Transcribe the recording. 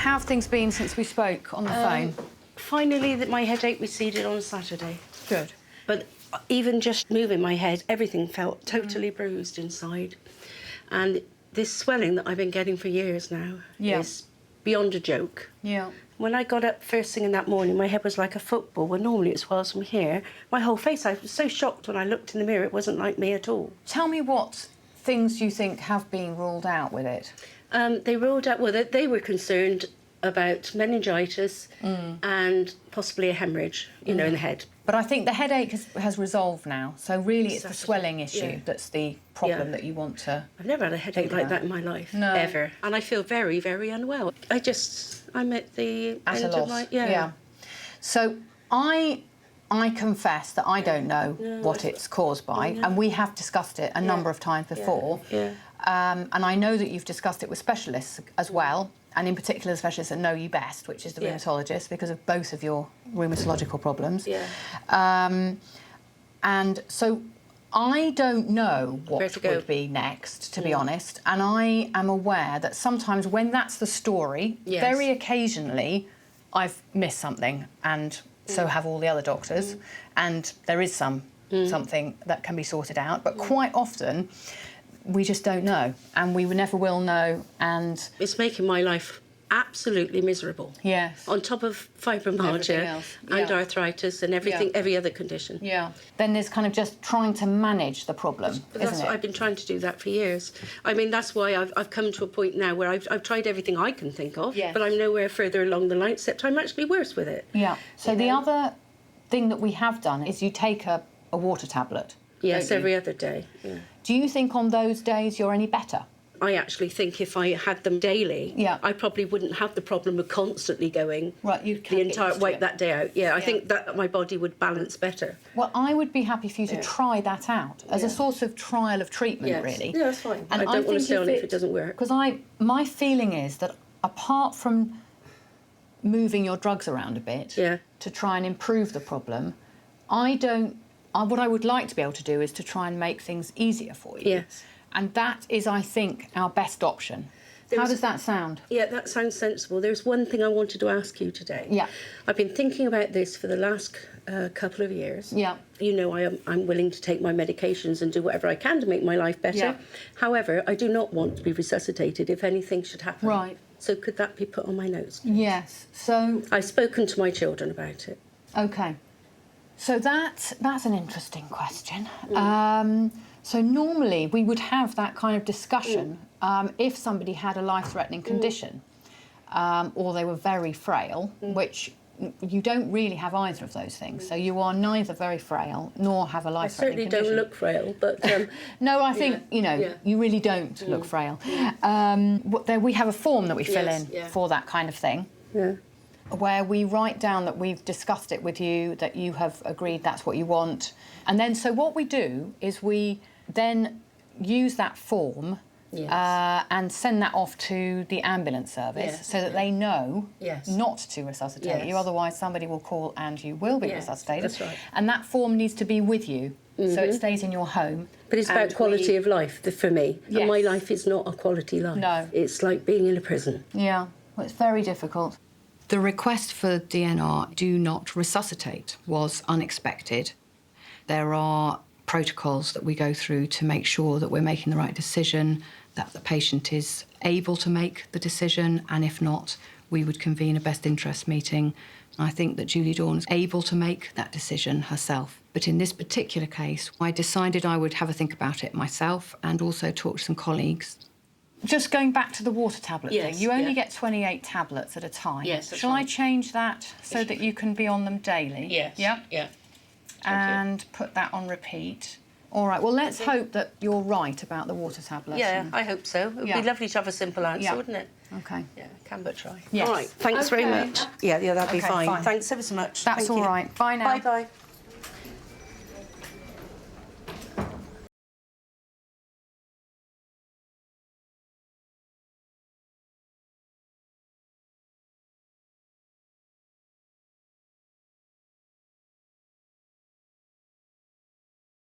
How have things been since we spoke on the phone? Finally, my headache receded on Saturday. Good. But even just moving my head, everything felt totally bruised inside. And this swelling that I've been getting for years now is beyond a joke. Yeah. When I got up first thing in that morning, my head was like a football. Well, normally it swells from here. My whole face, I was so shocked when I looked in the mirror, it wasn't like me at all. Tell me what things you think have been ruled out with it. They ruled out, well, they were concerned about meningitis and possibly a hemorrhage, you know, in the head. But I think the headache has resolved now, so really it's the swelling issue that's the problem that you want to... I've never had a headache like that in my life, No. ever. And I feel very, very unwell. I'm at the end of my... Yeah. So I confess that I don't know what it's caused by, and we have discussed it a number of times before. And I know that you've discussed it with specialists as well, and in particular the specialists that know you best, which is the rheumatologist, because of both of your rheumatological problems. And so I don't know what would be next, to be honest, and I am aware that sometimes when that's the story, very occasionally I've missed something, and so have all the other doctors, and there is something that can be sorted out, but quite often we just don't know, and we never will know, and... It's making my life absolutely miserable. Yes. On top of fibromyalgia and arthritis and everything, every other condition. Yeah. Then there's kind of just trying to manage the problem, That's what I've been trying to do that for years. I mean, that's why I've come to a point now where I've tried everything I can think of, but I'm nowhere further along the line, except I'm actually worse with it. Yeah. So the other thing that we have done is you take a water tablet. Yes, every other day. Do you think on those days you're any better? I actually think if I had them daily, I probably wouldn't have the problem of constantly going the entire wipe that day out. I think that my body would balance better. Well, I would be happy for you to try that out as a sort of trial of treatment, really. Yeah, that's fine. And I don't want to stay on it if it doesn't work. Because my feeling is that apart from moving your drugs around a bit to try and improve the problem, what I would like to be able to do is to try and make things easier for you. Yes. And that is, I think, our best option. How does that sound? Yeah, that sounds sensible. There's one thing I wanted to ask you today. Yeah. I've been thinking about this for the last couple of years. Yeah. You know, I'm willing to take my medications and do whatever I can to make my life better. Yeah. However, I do not want to be resuscitated if anything should happen. Right. So could that be put on my notes? Yes. So... I've spoken to my children about it. OK. So that's an interesting question. So normally we would have that kind of discussion if somebody had a life-threatening condition or they were very frail, which you don't really have either of those things. So you are neither very frail nor have a life-threatening condition. I certainly don't look frail, but... no, I think, you really don't look frail. We have a form that we fill in for that kind of thing. Where we write down that we've discussed it with you, that you have agreed that's what you want. And then, so what we do is we then use that form and send that off to the ambulance service so that they know not to resuscitate you, otherwise somebody will call and you will be resuscitated. That's right. And that form needs to be with you, so it stays in your home. But it's about quality of life for me. And my life is not a quality life. No. It's like being in a prison. Yeah, well, it's very difficult. The request for DNR, do not resuscitate, was unexpected. There are protocols that we go through to make sure that we're making the right decision, that the patient is able to make the decision, and if not, we would convene a best interest meeting. And I think that Julie Dawn is able to make that decision herself. But in this particular case, I decided I would have a think about it myself and also talk to some colleagues. Just going back to the water tablet thing, you only get 28 tablets at a time. Yes, Shall I change that so that you can be on them daily? Yes. Yeah. And put that on repeat. All right, well, let's hope that you're right about the water tablets. Yeah, I hope so. It would be lovely to have a simple answer, wouldn't it? OK. Yeah, can but try. Yes. All right, thanks very much. Yeah, that'd be fine. Thanks ever so much. That's all right. Bye now. Bye-bye.